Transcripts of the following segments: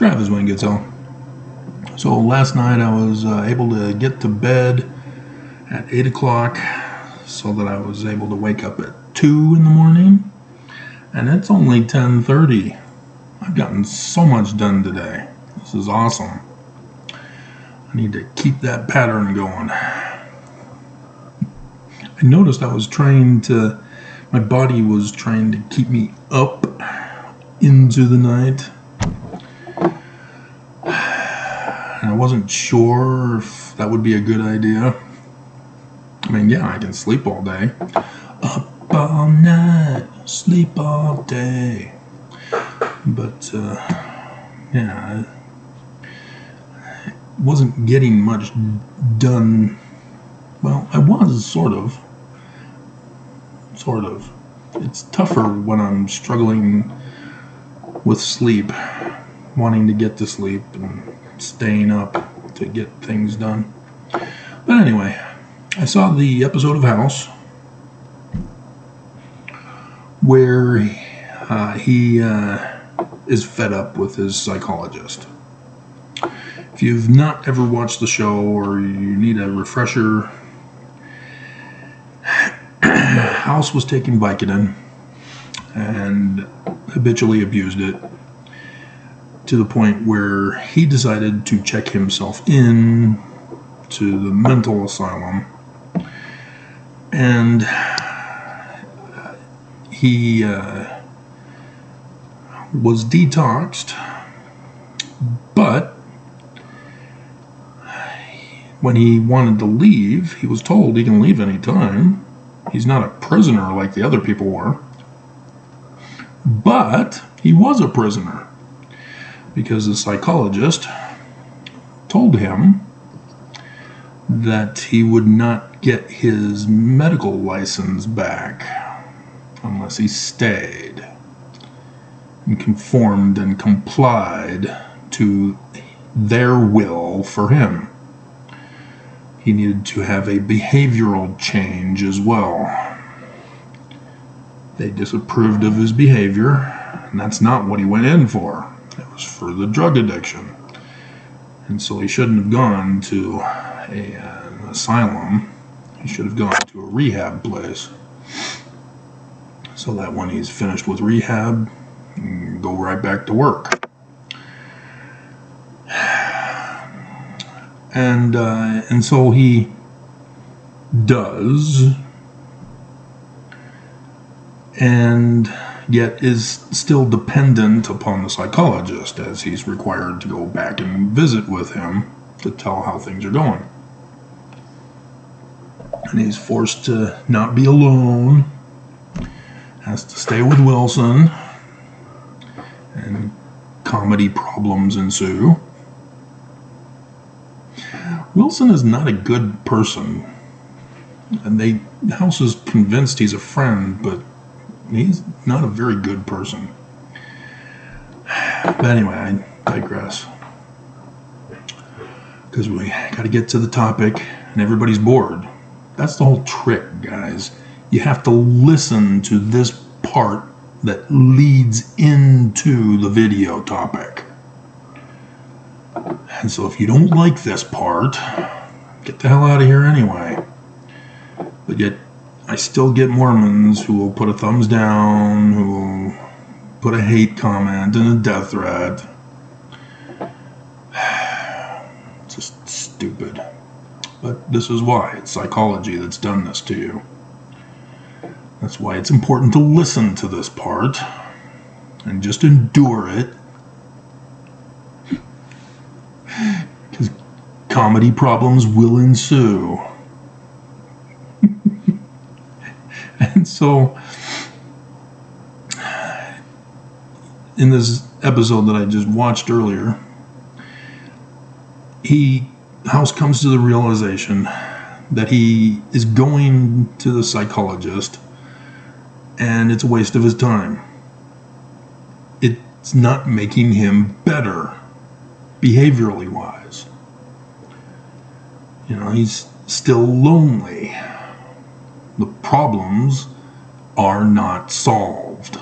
Travis Wayne Goodsell. So last night I was able to get to bed at 8 o'clock so that I was able to wake up at 2 in the morning. And it's only 10:30. I've gotten so much done today. This is awesome. I need to keep that pattern going. I noticed my body was trying to keep me up into the night. And I wasn't sure if that would be a good idea. I mean, yeah, I can sleep all day. Up all night, sleep all day. But, yeah, I wasn't getting much done. Well, I was, sort of. It's tougher when I'm struggling with sleep, wanting to get to sleep and staying up to get things done. But anyway, I saw the episode of House where he is fed up with his psychologist. If you've not ever watched the show or you need a refresher, House was taking Vicodin and habitually abused it to the point where he decided to check himself in to the mental asylum, and he was detoxed, but when he wanted to leave, he was told he can leave anytime. He's not a prisoner like the other people were. But he was a prisoner because the psychologist told him that he would not get his medical license back unless he stayed and conformed and complied to their will for him. He needed to have a behavioral change as well. They disapproved of his behavior, and that's not what he went in for. It was for the drug addiction. And so he shouldn't have gone to an asylum. He should have gone to a rehab place, so that when he's finished with rehab, he can go right back to work. And so he does, and yet is still dependent upon the psychologist, as he's required to go back and visit with him to tell how things are going. And he's forced to not be alone, has to stay with Wilson, and comedy problems ensue. Wilson is not a good person, and House is convinced he's a friend, but he's not a very good person. But anyway, I digress, because we got to get to the topic, and everybody's bored. That's the whole trick, guys. You have to listen to this part that leads into the video topic. And so if you don't like this part, get the hell out of here anyway. But yet, I still get Mormons who will put a thumbs down, who will put a hate comment and a death threat. Just stupid. But this is why. It's psychology that's done this to you. That's why it's important to listen to this part and just endure it. Because comedy problems will ensue. And so, in this episode that I just watched earlier, House comes to the realization that he is going to the psychologist and it's a waste of his time. It's not making him better, behaviorally wise. He's still lonely. The problems are not solved.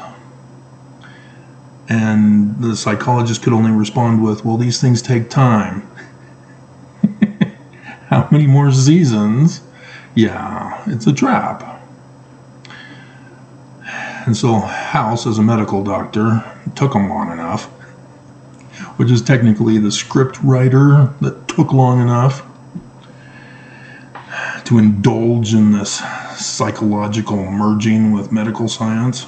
And the psychologist could only respond with, well, these things take time. How many more seasons? Yeah, it's a trap. And so House, as a medical doctor, took him long enough, which is technically the script writer that took long enough to indulge in this psychological merging with medical science.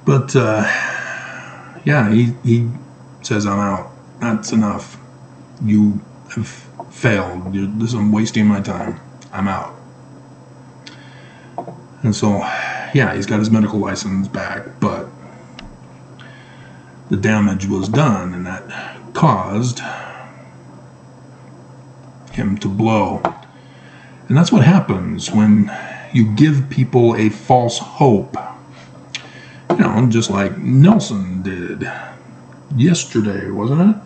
But yeah, he says, I'm out. That's enough. You have failed. I'm wasting my time. I'm out. And so, yeah, he's got his medical license back, but the damage was done, and that caused him to blow. And that's what happens when you give people a false hope. You know, just like Nelson did yesterday, wasn't it?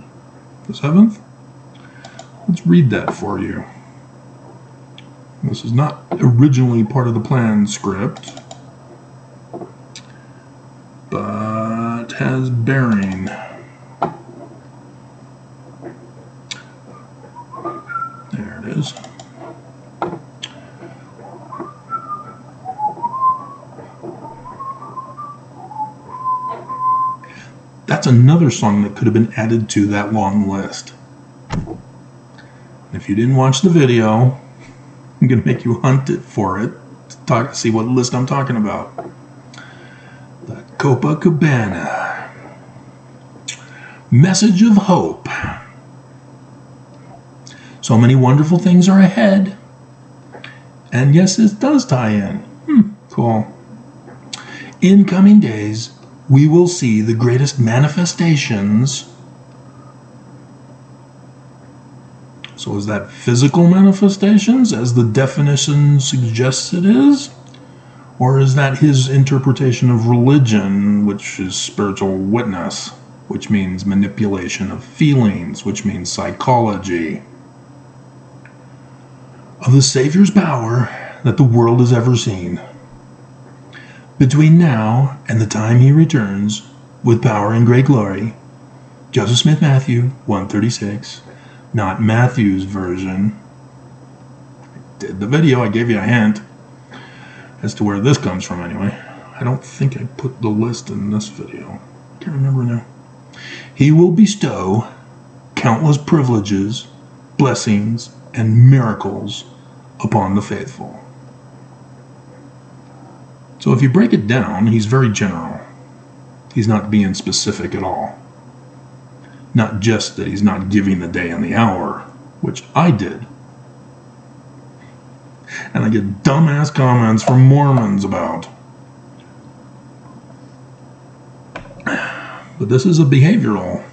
The 7th? Let's read that for you. This is not originally part of the planned script, but has bearing. There it is. That's another song that could have been added to that long list. If you didn't watch the video, I'm going to make you hunt it for it to see what list I'm talking about. The Copacabana. Message of hope. So many wonderful things are ahead. And yes, this does tie in. Cool. In coming days, we will see the greatest manifestations. So is that physical manifestations, as the definition suggests it is? Or is that his interpretation of religion, which is spiritual witness, which means manipulation of feelings, which means psychology? Of the Savior's power that the world has ever seen. Between now and the time he returns, with power and great glory, Joseph Smith Matthew, 136, not Matthew's version. I did the video, I gave you a hint as to where this comes from anyway. I don't think I put the list in this video. Can't remember now. He will bestow countless privileges, blessings, and miracles upon the faithful. So if you break it down, he's very general. He's not being specific at all. Not just that he's not giving the day and the hour, which I did. And I get dumbass comments from Mormons about. But this is a behavioral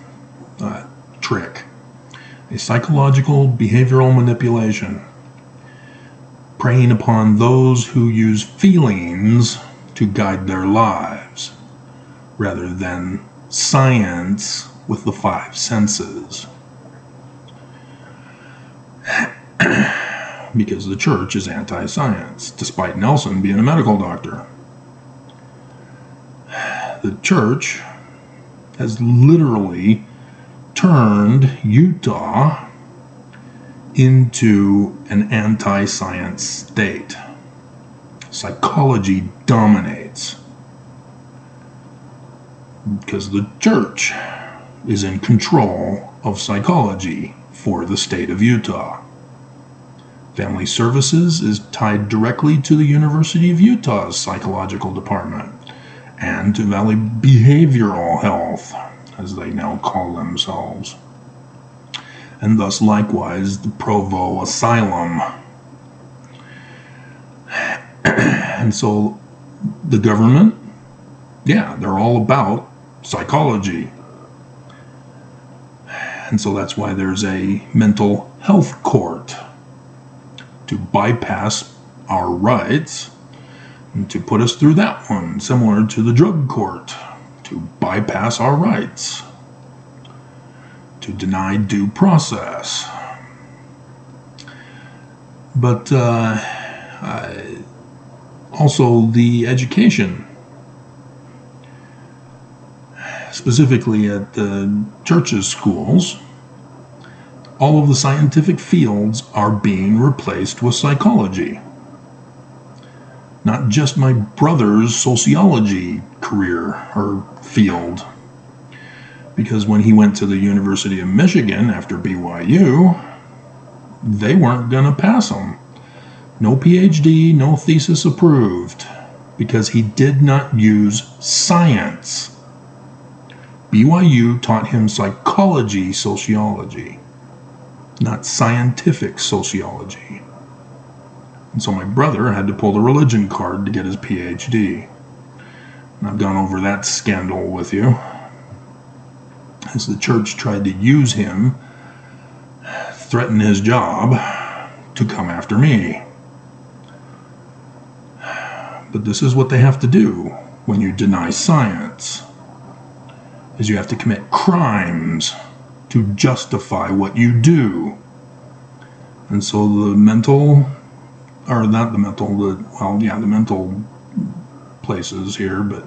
trick. A psychological behavioral manipulation. Preying upon those who use feelings to guide their lives, rather than science with the 5 senses. Because the church is anti-science, despite Nelson being a medical doctor. The church has literally turned Utah into an anti-science state. Psychology dominates because the church is in control of psychology for the state of Utah. Family Services is tied directly to the University of Utah's psychological department and to Valley Behavioral Health, as they now call themselves. And thus likewise the Provo Asylum. And so the government, yeah, they're all about psychology. And so that's why there's a mental health court to bypass our rights and to put us through that one, similar to the drug court, to bypass our rights, to deny due process. But also the education. specifically at the church's schools, all of the scientific fields are being replaced with psychology. Not just my brother's sociology career or field. Because when he went to the University of Michigan after BYU, they weren't going to pass him. No PhD, no thesis approved, because he did not use science. BYU taught him psychology sociology, not scientific sociology. And so my brother had to pull the religion card to get his PhD. And I've gone over that scandal with you, as the church tried to use him, threaten his job, to come after me. But this is what they have to do when you deny science, is you have to commit crimes to justify what you do. And so the mental places here, but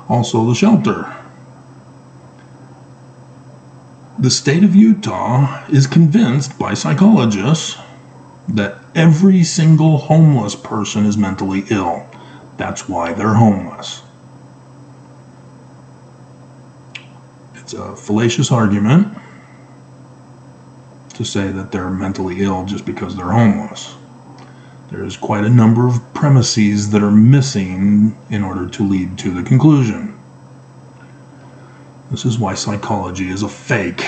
also the shelter. The state of Utah is convinced by psychologists that every single homeless person is mentally ill. That's why they're homeless. It's a fallacious argument to say that they're mentally ill just because they're homeless. There's quite a number of premises that are missing in order to lead to the conclusion. This is why psychology is a fake,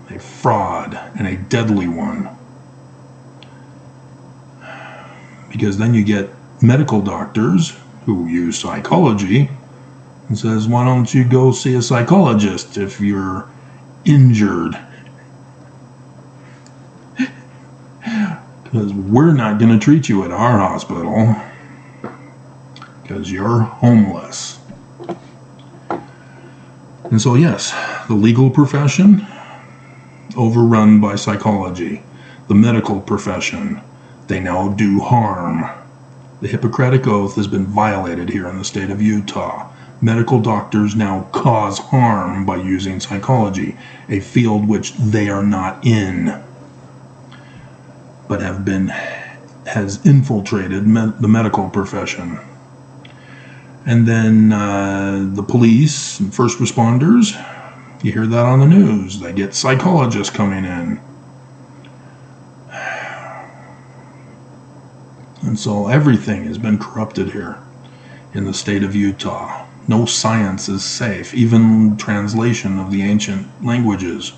a fraud, and a deadly one. Because then you get medical doctors who use psychology and says, why don't you go see a psychologist if you're injured? Because we're not going to treat you at our hospital because you're homeless. And so yes, the legal profession, overrun by psychology. The medical profession, they now do harm. The Hippocratic Oath has been violated here in the state of Utah. Medical doctors now cause harm by using psychology, a field which they are not in, but has infiltrated the medical profession. And then the police and first responders, you hear that on the news. They get psychologists coming in. And so everything has been corrupted here in the state of Utah. No science is safe, even translation of the ancient languages,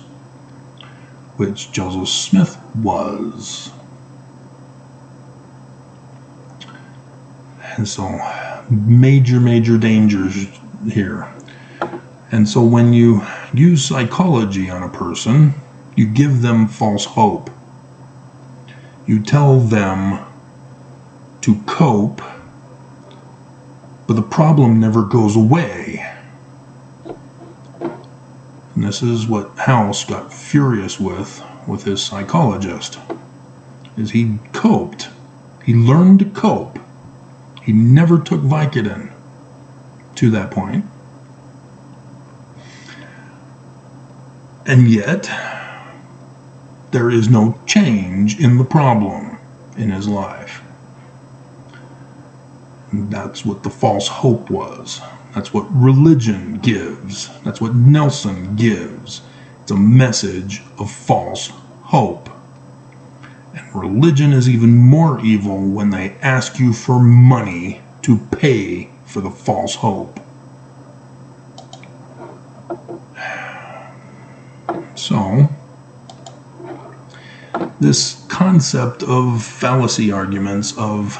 which Joseph Smith was. And so major dangers here. And so when you use psychology on a person, you give them false hope. You tell them to cope, but the problem never goes away. And this is what House got furious with his psychologist, is he coped. He learned to cope. He never took Vicodin to that point. And yet, there is no change in the problem in his life. And that's what the false hope was. That's what religion gives. That's what Nelson gives. It's a message of false hope. And religion is even more evil when they ask you for money to pay for the false hope. So, this concept of fallacy arguments of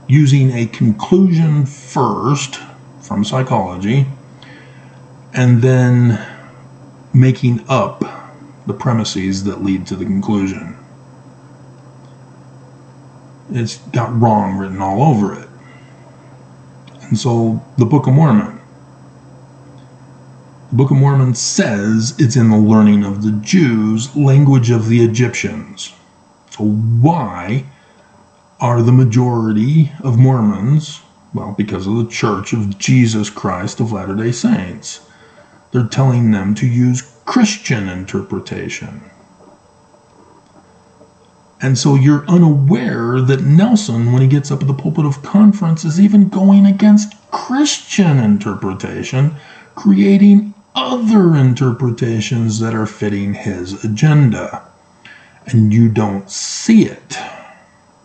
using a conclusion first from psychology and then making up the premises that lead to the conclusion. It's got wrong written all over it. And so the Book of Mormon. The Book of Mormon says it's in the learning of the Jews, language of the Egyptians. So why are the majority of Mormons? Well, because of the Church of Jesus Christ of Latter-day Saints. They're telling them to use Christian interpretation. And so you're unaware that Nelson, when he gets up at the pulpit of conference, is even going against Christian interpretation, creating other interpretations that are fitting his agenda. And you don't see it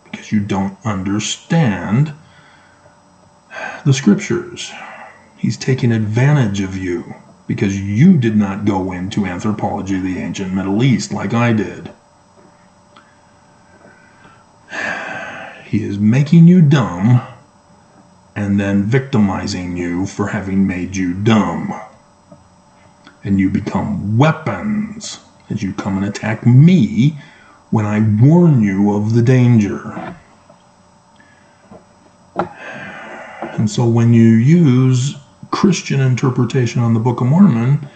because you don't understand the scriptures. He's taking advantage of you because you did not go into anthropology of the ancient Middle East like I did. He is making you dumb and then victimizing you for having made you dumb. And you become weapons as you come and attack me when I warn you of the danger. And so when you use Christian interpretation on the Book of Mormon,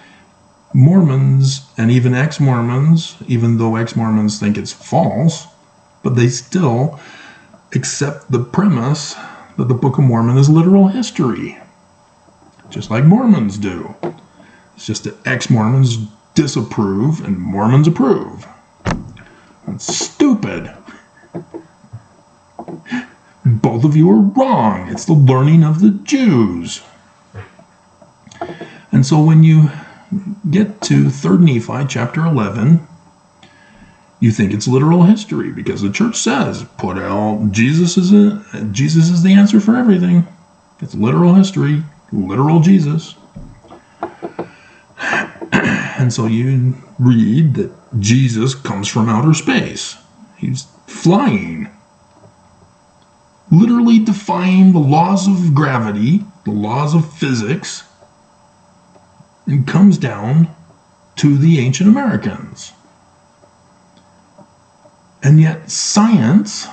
Mormons and even ex-Mormons, even though ex-Mormons think it's false, but they still accept the premise that the Book of Mormon is literal history, just like Mormons do. It's just that ex-Mormons disapprove and Mormons approve. That's stupid. Both of you are wrong. It's the learning of the Jews. And so when you get to 3 Nephi chapter 11, you think it's literal history because the church says, Jesus is the answer for everything. It's literal history, literal Jesus. And so you read that Jesus comes from outer space. He's flying, literally defying the laws of gravity, the laws of physics, and comes down to the ancient Americans. And yet science,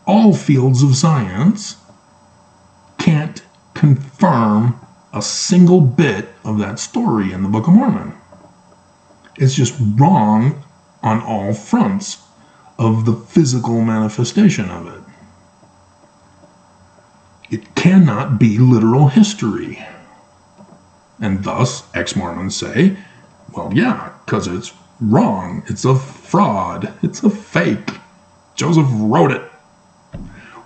all fields of science, can't confirm a single bit of that story in the Book of Mormon. It's just wrong on all fronts of the physical manifestation of it. It cannot be literal history. And thus, ex-Mormons say, well, yeah, because it's wrong. It's a fraud. It's a fake. Joseph wrote it.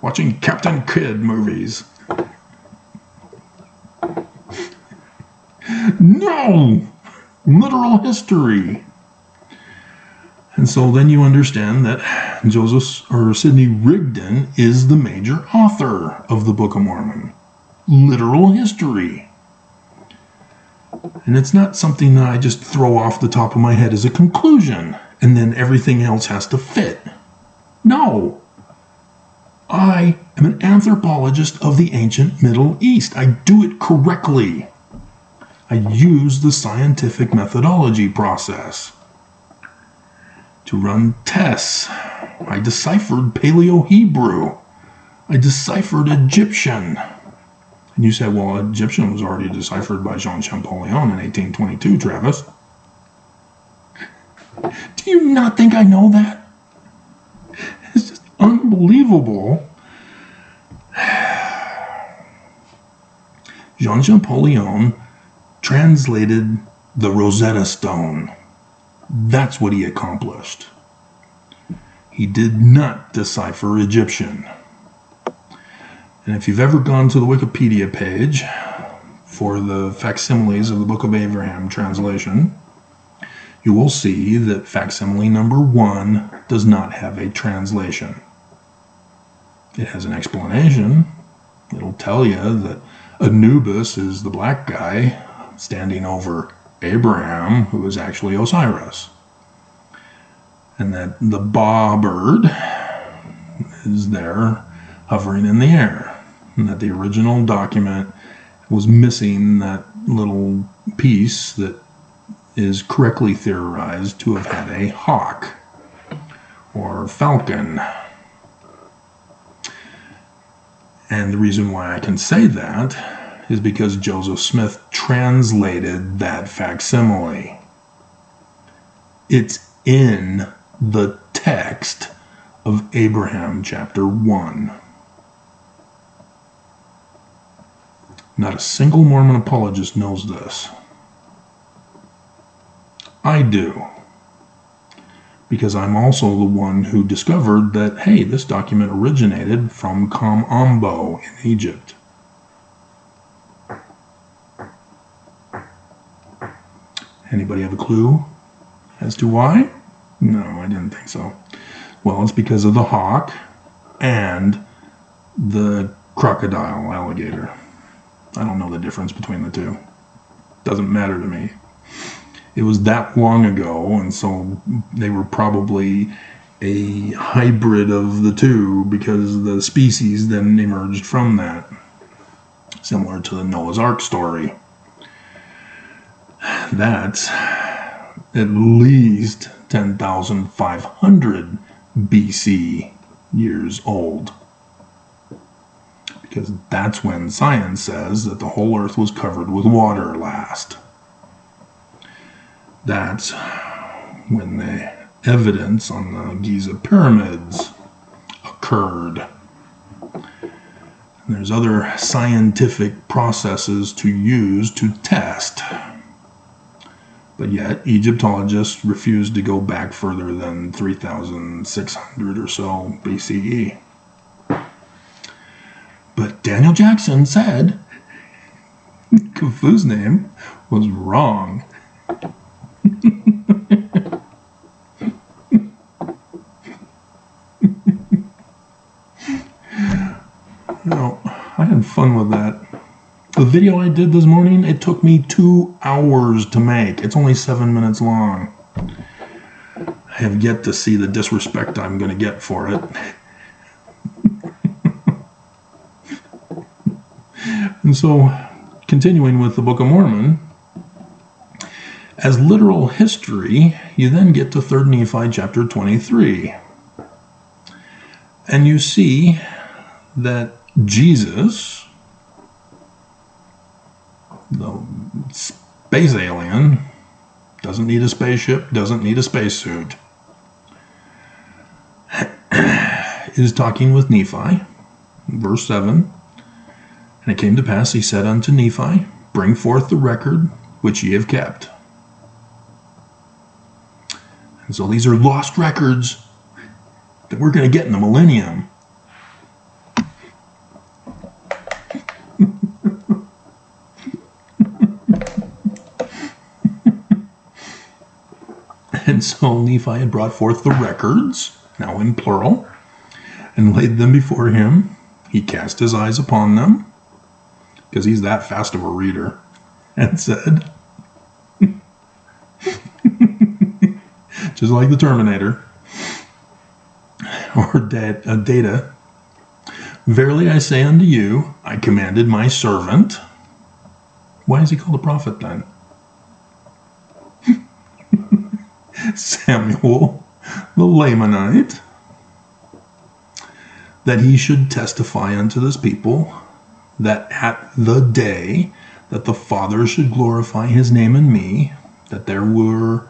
Watching Captain Kidd movies. No! Literal history. And so then you understand that Sidney Rigdon is the major author of the Book of Mormon. Literal history. And it's not something that I just throw off the top of my head as a conclusion, and then everything else has to fit. No. I am an anthropologist of the ancient Middle East. I do it correctly. I use the scientific methodology process to run tests. I deciphered Paleo-Hebrew. I deciphered Egyptian. And you said, well, Egyptian was already deciphered by Jean Champollion in 1822, Travis. Do you not think I know that? It's just unbelievable. Jean Champollion translated the Rosetta Stone. That's what he accomplished. He did not decipher Egyptian. And if you've ever gone to the Wikipedia page for the facsimiles of the Book of Abraham translation, you will see that facsimile number 1 does not have a translation. It has an explanation. It'll tell you that Anubis is the black guy standing over Abraham, who is actually Osiris. And that the Ba bird is there hovering in the air. And that the original document was missing that little piece that is correctly theorized to have had a hawk or falcon. And the reason why I can say that is because Joseph Smith translated that facsimile. It's in the text of Abraham chapter 1. Not a single Mormon apologist knows this. I do. Because I'm also the one who discovered that, hey, this document originated from Kam Ombo in Egypt. Anybody have a clue as to why? No, I didn't think so. Well, it's because of the hawk and the crocodile alligator. I don't know the difference between the two. Doesn't matter to me. It was that long ago, and so they were probably a hybrid of the two because the species then emerged from that. Similar to the Noah's Ark story. That's at least 10,500 BC years old. Because that's when science says that the whole earth was covered with water last. That's when the evidence on the Giza pyramids occurred. And there's other scientific processes to use to test. But yet, Egyptologists refused to go back further than 3,600 or so BCE. But Daniel Jackson said Khufu's name was wrong. I had fun with that. The video I did this morning, it took me 2 hours to make. It's only 7 minutes long. I have yet to see the disrespect I'm going to get for it. And so, continuing with the Book of Mormon, as literal history, you then get to 3 Nephi chapter 23. And you see that Jesus, the space alien, doesn't need a spaceship, doesn't need a spacesuit, is talking with Nephi, verse 7. And it came to pass, he said unto Nephi, bring forth the record which ye have kept. And so these are lost records that we're going to get in the millennium. And so Nephi had brought forth the records, now in plural, and laid them before him. He cast his eyes upon them, because he's that fast of a reader, and said, just like the Terminator, or Data, verily I say unto you, I commanded my servant. Why is he called a prophet then? Samuel, the Lamanite, that he should testify unto this people that at the day that the Father should glorify his name in me, that there were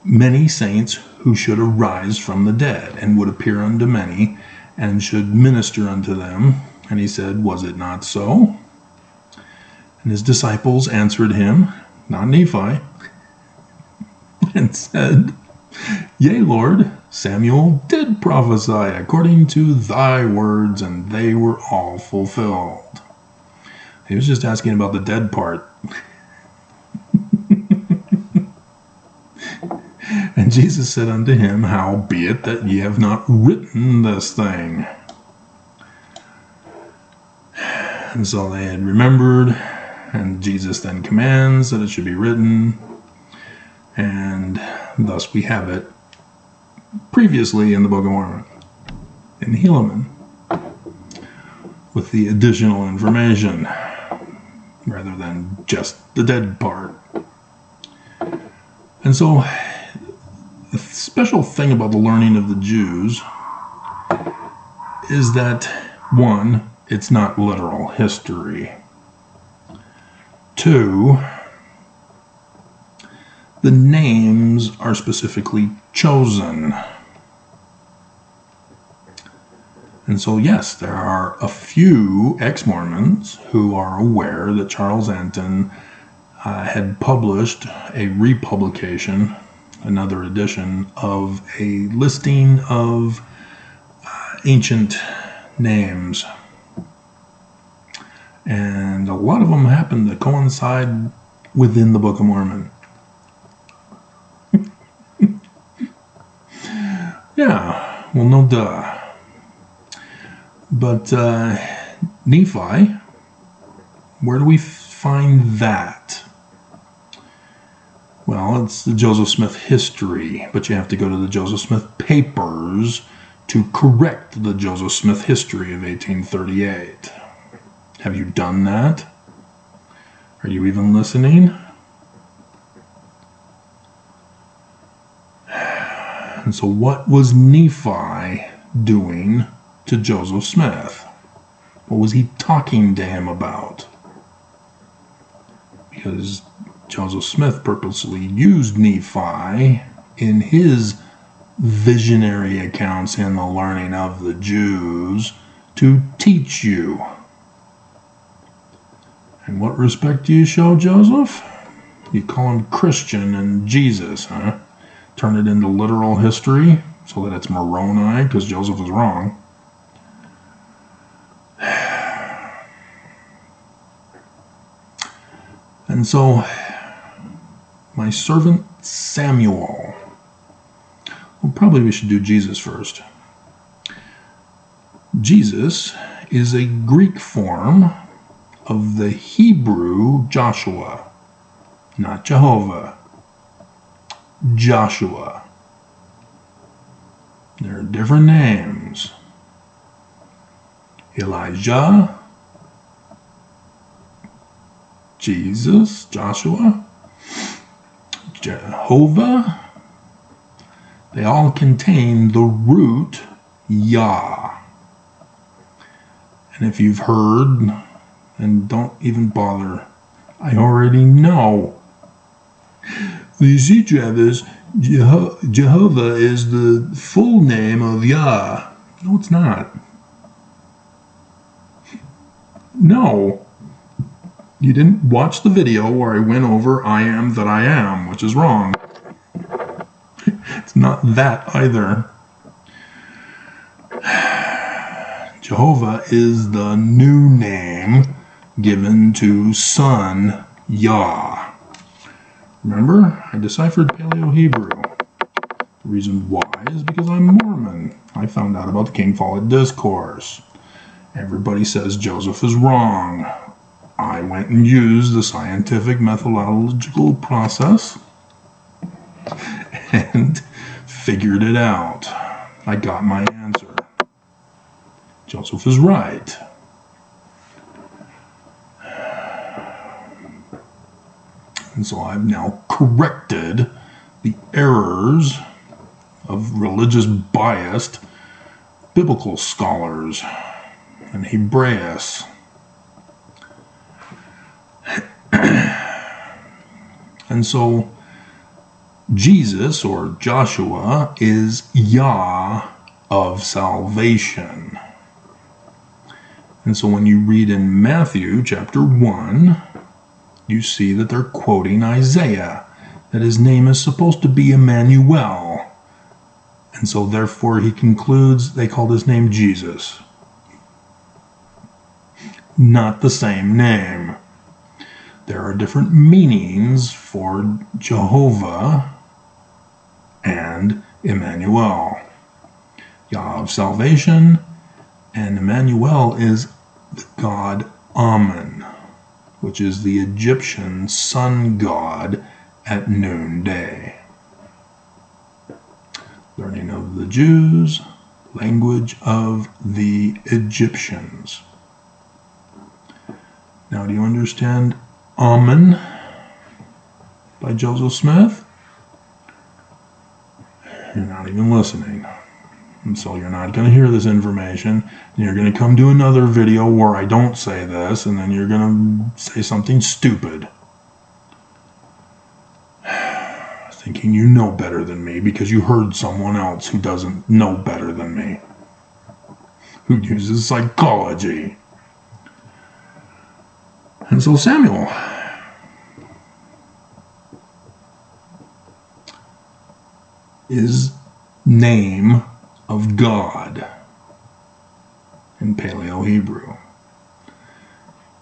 many saints who should arise from the dead and would appear unto many and should minister unto them. And he said, was it not so? And his disciples answered him, not Nephi, and said, yea, Lord, Samuel did prophesy according to thy words, and they were all fulfilled. He was just asking about the dead part. And Jesus said unto him, how be it that ye have not written this thing? And so they had remembered, and Jesus then commands that it should be written, and thus we have it previously in the Book of Mormon, in Helaman, with the additional information, rather than just the dead part. And so, the special thing about the learning of the Jews is that, one, it's not literal history. Two, the names are specifically chosen. And so, yes, there are a few ex-Mormons who are aware that Charles Anton had published a republication, another edition of a listing of ancient names. And a lot of them happen to coincide within the Book of Mormon. Yeah, well, no duh. But Nephi, where do we find that? Well, it's the Joseph Smith history, but you have to go to the Joseph Smith papers to correct the Joseph Smith history of 1838. Have you done that? Are you even listening? And so what was Nephi doing to Joseph Smith? What was he talking to him about? Because Joseph Smith purposely used Nephi in his visionary accounts in the learning of the Jews to teach you. In what respect do you show Joseph? You call him Christian and Jesus, huh? Turn it into literal history so that it's Moroni because Joseph was wrong. And so, my servant Samuel. Well, probably we should do Jesus first. Jesus is a Greek form of the Hebrew Joshua, not Jehovah. Joshua. There are different names. Elijah, Jesus, Joshua, Jehovah. They all contain the root Yah. And if you've heard, and don't even bother, I already know. You see, Travis, Jehovah is the full name of Yah. No, it's not. No. You didn't watch the video where I went over I am that I am, which is wrong. It's not that either. Jehovah is the new name given to Son Yah. Remember, I deciphered Paleo-Hebrew. The reason why is because I'm Mormon. I found out about the King Follett Discourse. Everybody says Joseph is wrong. I went and used the scientific methodological process and figured it out. I got my answer. Joseph is right. And so I've now corrected the errors of religious biased biblical scholars and Hebraists. And so Jesus, or Joshua, is Yah of salvation. And so when you read in Matthew chapter 1, you see that they're quoting Isaiah, that his name is supposed to be Emmanuel. And so therefore he concludes they called his name Jesus. Not the same name. There are different meanings for Jehovah and Emmanuel. Yah of salvation, and Emmanuel is the god Amun, which is the Egyptian sun god at noonday. Learning of the Jews, language of the Egyptians. Now, do you understand Amun by Joseph Smith? You're not even listening. And so you're not going to hear this information. And you're going to come to another video where I don't say this, and then you're going to say something stupid. Thinking you know better than me because you heard someone else who doesn't know better than me. who uses psychology. And so Samuel is name of God in Paleo-Hebrew,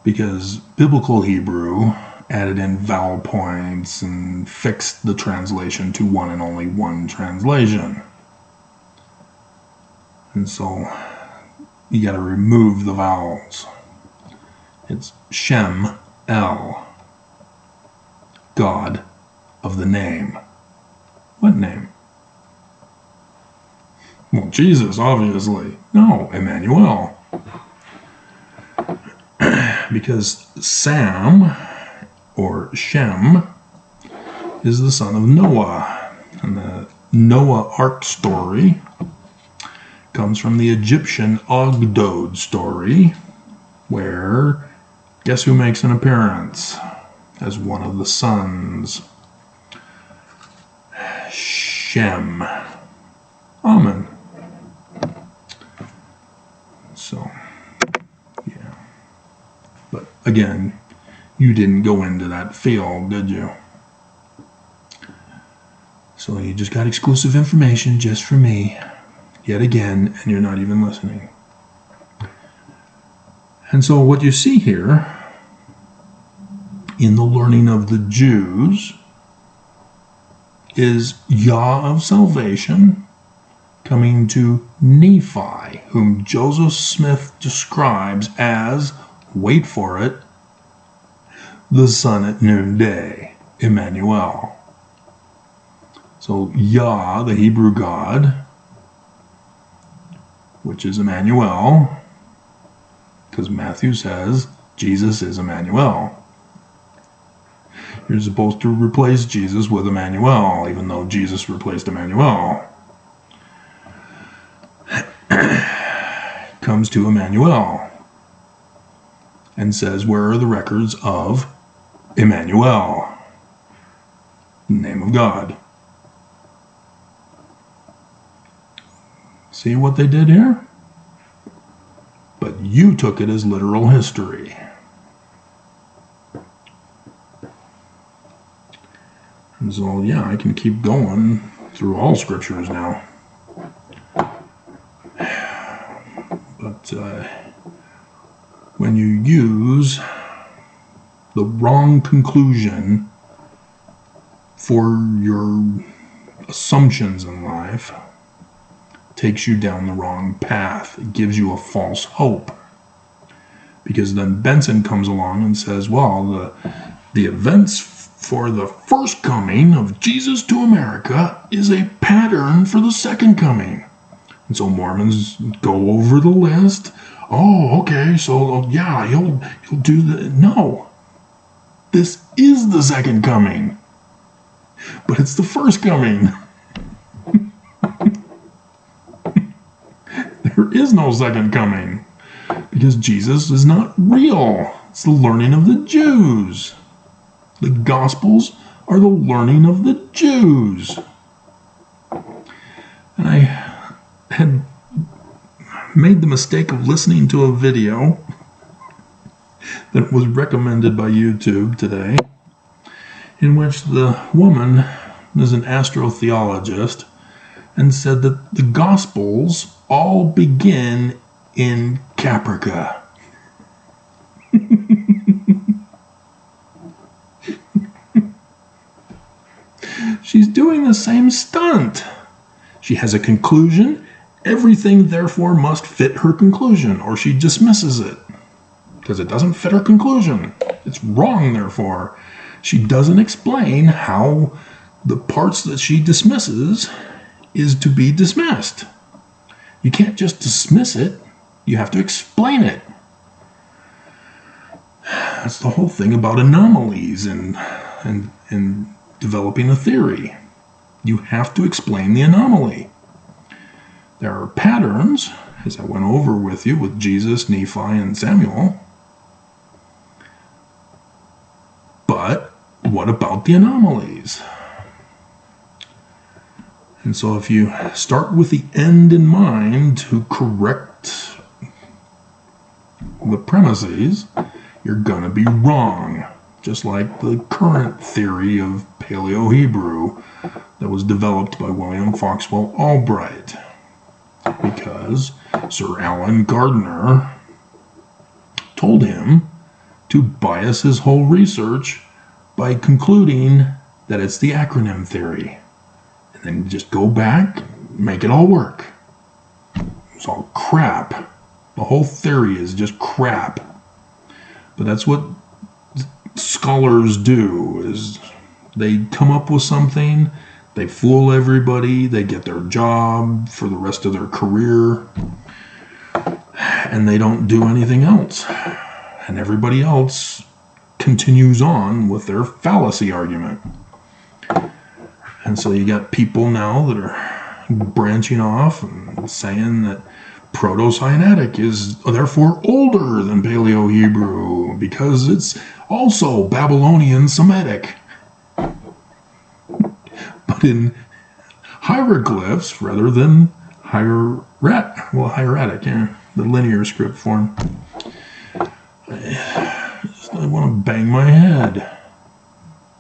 because biblical Hebrew added in vowel points and fixed the translation to one and only one translation. And so you got to remove the vowels. It's Shem El, God of the name. What name? Well, Jesus, obviously. No, Emmanuel. Because Sam, or Shem, is the son of Noah. And the Noah Ark story comes from the Egyptian Ogdod story, where guess who makes an appearance as one of the sons? Shem. Amen. So, yeah. But again, you didn't go into that field, did you? So you just got exclusive information just for me, yet again, and you're not even listening. And so what you see here in the learning of the Jews is Yah of salvation coming to Nephi, whom Joseph Smith describes as, wait for it, the sun at noonday, Emmanuel. So Yah, the Hebrew God, which is Emmanuel, because Matthew says Jesus is Emmanuel. You're supposed to replace Jesus with Emmanuel, even though Jesus replaced Emmanuel. Comes to Emmanuel and says, where are the records of Emmanuel, the name of God? See what they did here? But you took it as literal history. And so, yeah, I can keep going through all scriptures now. But when you use the wrong conclusion for your assumptions in life, it takes you down the wrong path. It gives you a false hope. Because then Benson comes along and says, well, the events for the first coming of Jesus to America is a pattern for the second coming. And so Mormons go over the list. Oh, okay, so yeah, he'll do the... No. This is the second coming. But it's the first coming. There is no second coming. Because Jesus is not real. It's the learning of the Jews. The Gospels are the learning of the Jews. And I had made the mistake of listening to a video that was recommended by YouTube today, in which the woman is an astrotheologist and said that the Gospels all begin in Caprica. She's doing the same stunt. She has a conclusion. Everything, therefore, must fit her conclusion, or she dismisses it. Because it doesn't fit her conclusion. It's wrong, therefore. She doesn't explain how the parts that she dismisses is to be dismissed. You can't just dismiss it. You have to explain it. That's the whole thing about anomalies and developing a theory. You have to explain the anomaly. There are patterns, as I went over with you with Jesus, Nephi, and Samuel. But what about the anomalies? And so if you start with the end in mind to correct the premises, you're going to be wrong. Just like the current theory of Paleo-Hebrew that was developed by William Foxwell Albright. Because Sir Alan Gardner told him to bias his whole research by concluding that it's the acronym theory. And then just go back, make it all work. It's all crap. The whole theory is just crap. But that's what scholars do, is they come up with something, they fool everybody, they get their job for the rest of their career, and they don't do anything else. And everybody else continues on with their fallacy argument. And so you got people now that are branching off and saying that Proto-Sinaitic is therefore older than Paleo-Hebrew because it's also Babylonian Semitic. But in hieroglyphs rather than hieratic, yeah, the linear script form. I want to bang my head.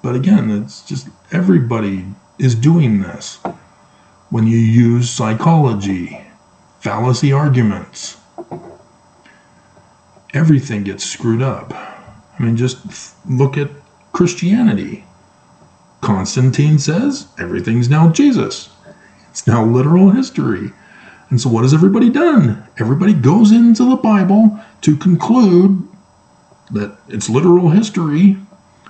But again, it's just everybody is doing this. When you use psychology, fallacy arguments, everything gets screwed up. I mean, just look at Christianity. Constantine says everything's now Jesus. It's now literal history. And so what has everybody done? Everybody goes into the Bible to conclude that it's literal history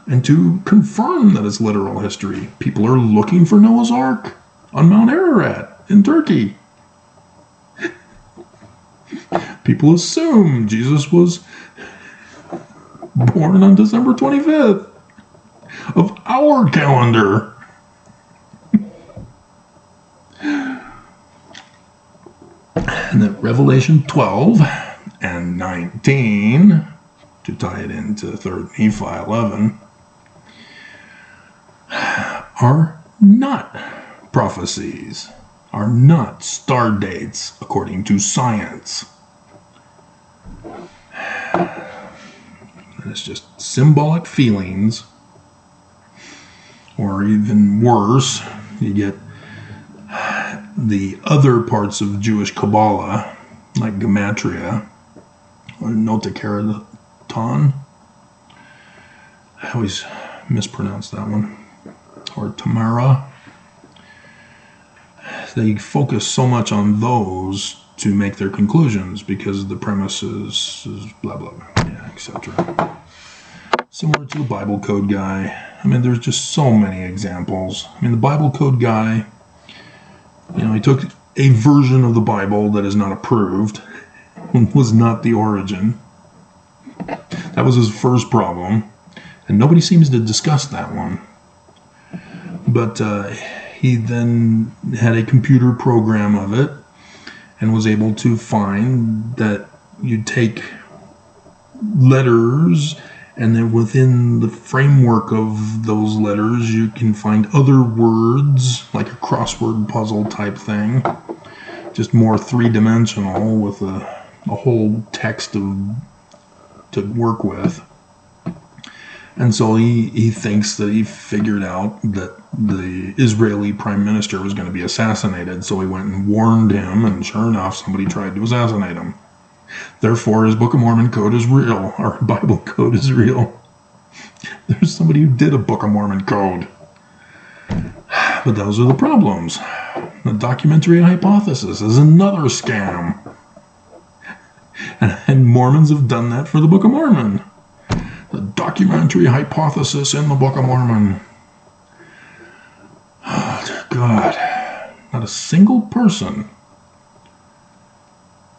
and to confirm that it's literal history. People are looking for Noah's Ark on Mount Ararat in Turkey. People assume Jesus was born on December 25th of our calendar. And that Revelation 12 and 19, to tie it into 3rd Nephi 11, are not prophecies, are not star dates according to science. And it's just symbolic feelings, or even worse, you get the other parts of Jewish Kabbalah, like Gematria, or Notakaraton. I always mispronounce that one. Or Tamara. They focus so much on those to make their conclusions because the premise is blah, blah, blah, yeah, etc. Similar to the Bible Code guy. I mean, there's just so many examples. I mean, the Bible Code guy, he took a version of the Bible that is not approved and was not the origin. That was his first problem. And nobody seems to discuss that one. But he then had a computer program of it and was able to find that you take letters, and then within the framework of those letters you can find other words, like a crossword puzzle type thing, just more three-dimensional with a whole text to work with. And so he thinks that he figured out that the Israeli prime minister was going to be assassinated, so he went and warned him, and sure enough, somebody tried to assassinate him. Therefore, his Book of Mormon code is real, or Bible code is real. There's somebody who did a Book of Mormon code. But those are the problems. The documentary hypothesis is another scam. And Mormons have done that for the Book of Mormon. The documentary hypothesis in the Book of Mormon. Oh, dear God. Not a single person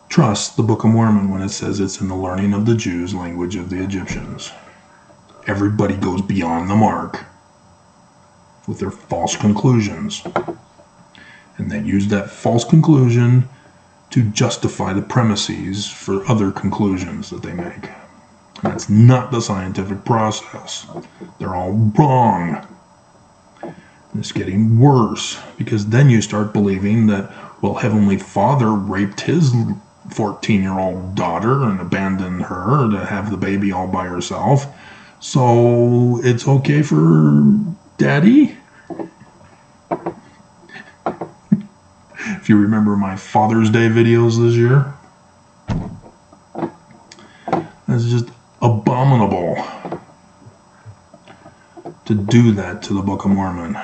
trusts the Book of Mormon when it says it's in the learning of the Jews, language of the Egyptians. Everybody goes beyond the mark with their false conclusions. And they use that false conclusion to justify the premises for other conclusions that they make. That's not the scientific process. They're all wrong. And it's getting worse, because then you start believing that, well, Heavenly Father raped his 14-year-old daughter and abandon her to have the baby all by herself. So it's okay for Daddy? If you remember my Father's Day videos this year, it's just abominable to do that to the Book of Mormon.